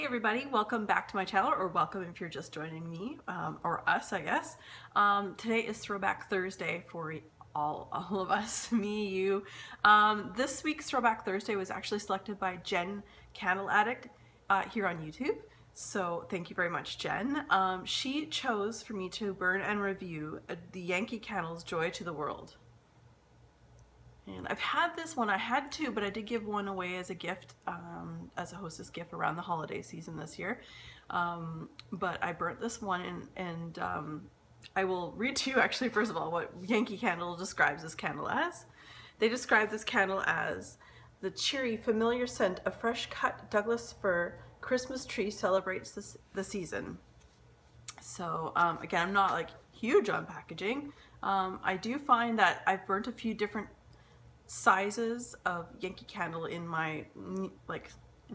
Hey everybody, welcome back to my channel, or welcome if you're just joining me, or us, I guess. Today is Throwback Thursday for all of us, me, you. This week's Throwback Thursday was actually selected by Jen Candle Addict here on YouTube. So thank you very much, Jen. She chose for me to burn and review the Yankee Candles Joy to the World. And I've had this one, I had two, but I did give one away as a gift, as a hostess gift around the holiday season this year. But I burnt this one and I will read to you actually, first of all, what Yankee Candle describes this candle as. They describe this candle as the cheery, familiar scent of fresh cut Douglas fir Christmas tree celebrates the season. So again, I'm not like huge on packaging. I do find that I've burnt a few different sizes of Yankee Candle in my, in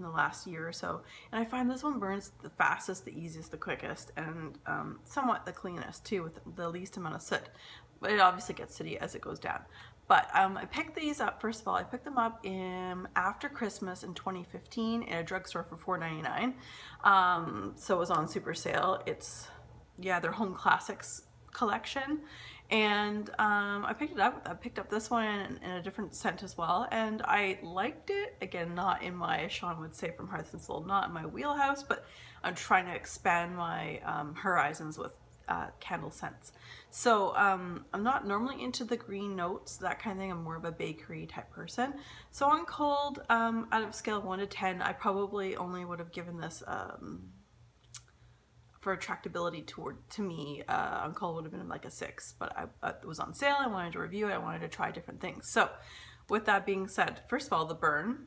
the last year or so, and I find this one burns the fastest, the easiest, the quickest, and somewhat the cleanest too, with the least amount of soot. But it obviously gets sooty as it goes down. But I picked these up, first of all, I picked them up after Christmas in 2015 in a drugstore for $4.99. So it was on super sale. It's, yeah, their Home Classics collection. And I picked it up. I picked up this one in a different scent as well, and I liked it. Again, not in my, Sean would say from Hearth and Soul, not in my wheelhouse, but I'm trying to expand my horizons with candle scents. So I'm not normally into the green notes, that kind of thing. I'm more of a bakery type person. So on cold, out of a scale of 1 to 10, I probably only would have given this for attractability to me, on cold would have been like a 6, but it was on sale. I wanted to review it. I wanted to try different things. So with that being said, first of all, the burn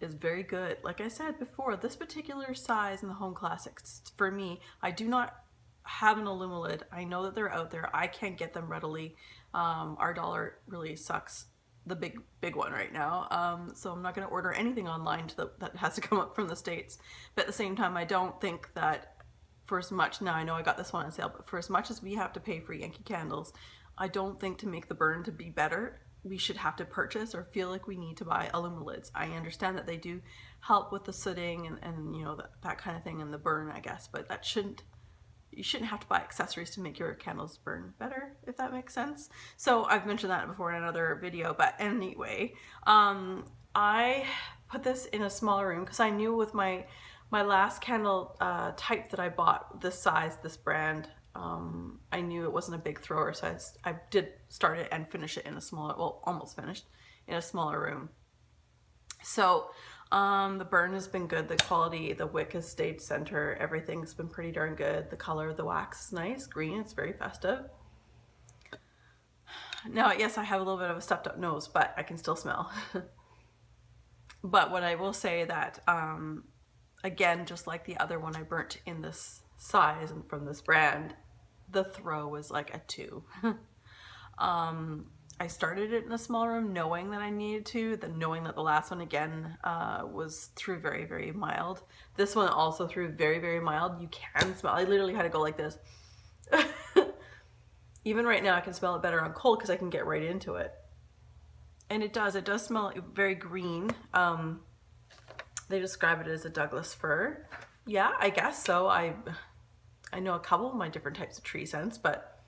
is very good. Like I said before, this particular size in the Home Classics, for me, I do not have an Illumilid. I know that they're out there. I can't get them readily. Our dollar really sucks, the big one right now. So I'm not going to order anything online that has to come up from the States. But at the same time, I don't think that for as much, now I know I got this one on sale, but for as much as we have to pay for Yankee Candles, I don't think to make the burn to be better, we should have to purchase or feel like we need to buy Illumilids. I understand that they do help with the sooting and you know, that kind of thing, and the burn, I guess, but you shouldn't have to buy accessories to make your candles burn better, if that makes sense. So I've mentioned that before in another video, but anyway, I put this in a smaller room because I knew with my last candle type that I bought, this size, this brand, I knew it wasn't a big thrower, so I did start it and finish it in a smaller, well, almost finished, in a smaller room. So the burn has been good, the quality, the wick has stayed center, everything's been pretty darn good. The color of the wax is nice, green, it's very festive. Now, yes, I have a little bit of a stuffed up nose, but I can still smell. But what I will say that, again, just like the other one I burnt in this size and from this brand, the throw was like a 2. I started it in a small room knowing that I needed to, then knowing that the last one again was through very, very mild. This one also through very, very mild. You can smell, I literally had to go like this. Even right now I can smell it better on cold because I can get right into it. And it does smell very green. They describe it as a Douglas fir. Yeah, I guess so. I know a couple of my different types of tree scents, but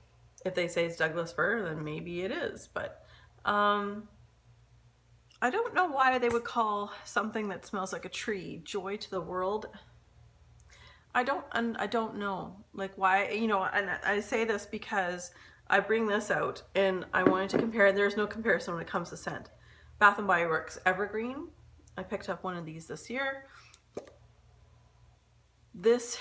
if they say it's Douglas fir, then maybe it is. But I don't know why they would call something that smells like a tree joy to the world. I don't know, like, why, you know. And I say this because I bring this out and I wanted to compare, and there's no comparison when it comes to scent. Bath & Body Works Evergreen. I picked up one of these this year. This,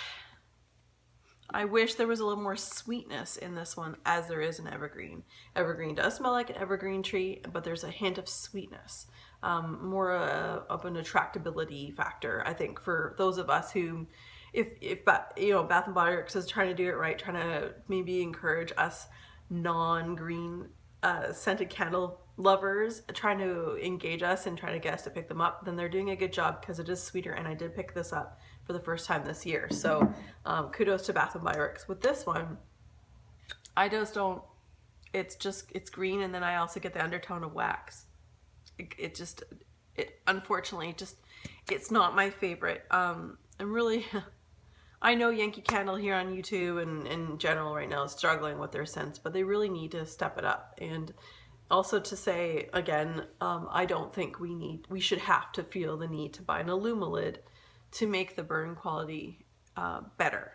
I wish there was a little more sweetness in this one, as there is in Evergreen. Evergreen does smell like an evergreen tree, but there's a hint of sweetness. More of an attractability factor, I think, for those of us who, if you know, Bath & Body Works is trying to do it right, trying to maybe encourage us non-green scented candle lovers, trying to engage us and trying to get us to pick them up, then they're doing a good job because it is sweeter, and I did pick this up for the first time this year. So kudos to Bath & Body Works. With this one, I just don't, it's green, and then I also get the undertone of wax. It unfortunately, it's not my favorite. I'm really, I know Yankee Candle here on YouTube and in general right now is struggling with their scents, but they really need to step it up. And also to say again, I don't think we should have to feel the need to buy an Alumalid to make the burn quality better.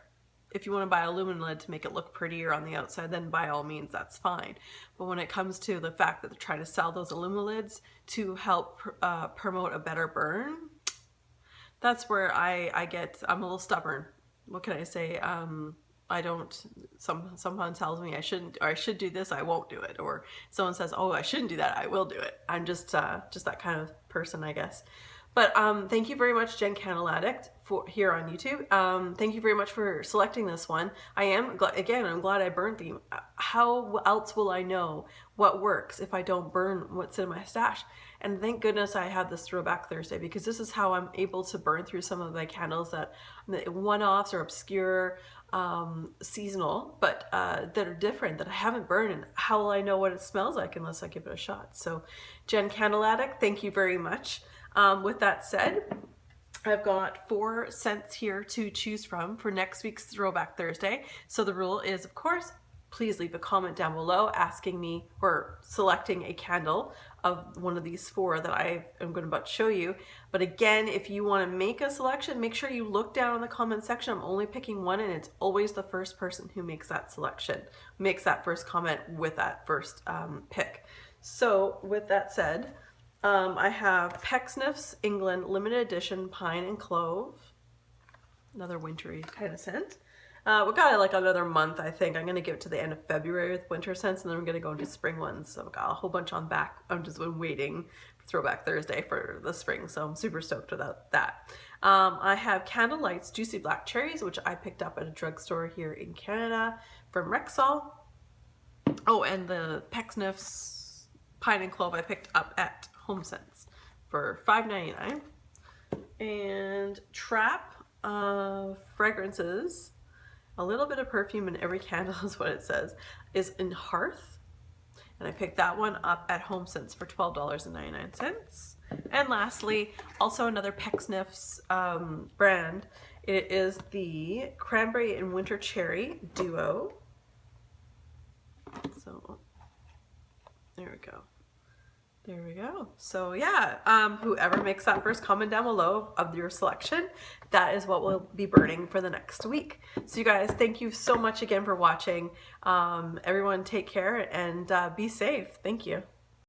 If you want to buy Alumalid to make it look prettier on the outside, then by all means that's fine. But when it comes to the fact that they're trying to sell those Alumalids to help promote a better burn, that's where I'm a little stubborn. What can I say? I don't, someone tells me I shouldn't, or I should do this, I won't do it. Or someone says, oh, I shouldn't do that, I will do it. I'm just that kind of person, I guess. But thank you very much, Jen Candle Addict, for here on YouTube. Thank you very much for selecting this one. I'm glad I burned theme. How else will I know what works if I don't burn what's in my stash? And thank goodness I have this Throwback Thursday, because this is how I'm able to burn through some of my candles that one-offs or obscure, seasonal, but that are different, that I haven't burned. And how will I know what it smells like unless I give it a shot? So Jen Candle Addict, thank you very much. With that said, I've got 4 scents here to choose from for next week's Throwback Thursday. So the rule is, of course, please leave a comment down below asking me or selecting a candle of one of these 4 that I am going to about to show you. But again, if you want to make a selection, make sure you look down in the comment section. I'm only picking one, and it's always the first person who makes that selection, makes that first comment with that first pick. So with that said, I have Pecksniff's England Limited Edition Pine and Clove. Another wintry kind of scent. We've got like another month, I think. I'm going to give it to the end of February with winter scents, and then we're going to go into spring ones. So I've got a whole bunch on back. I'm just been waiting for Throwback Thursday for the spring, so I'm super stoked about that. I have Candlelight's Juicy Black Cherries, which I picked up at a drugstore here in Canada from Rexall. Oh, and the Pecksniff's Pine and Clove I picked up at Home Sense for $5.99. And Trap fragrances, a little bit of perfume in every candle is what it says, is in Hearth, and I picked that one up at Home Sense for $12.99. And lastly, also another Pecksniff's brand. It is the Cranberry and Winter Cherry Duo. So there we go. There we go. So yeah, whoever makes that first comment down below of your selection, that is what we'll be burning for the next week. So you guys, thank you so much again for watching. Everyone take care and be safe. Thank you.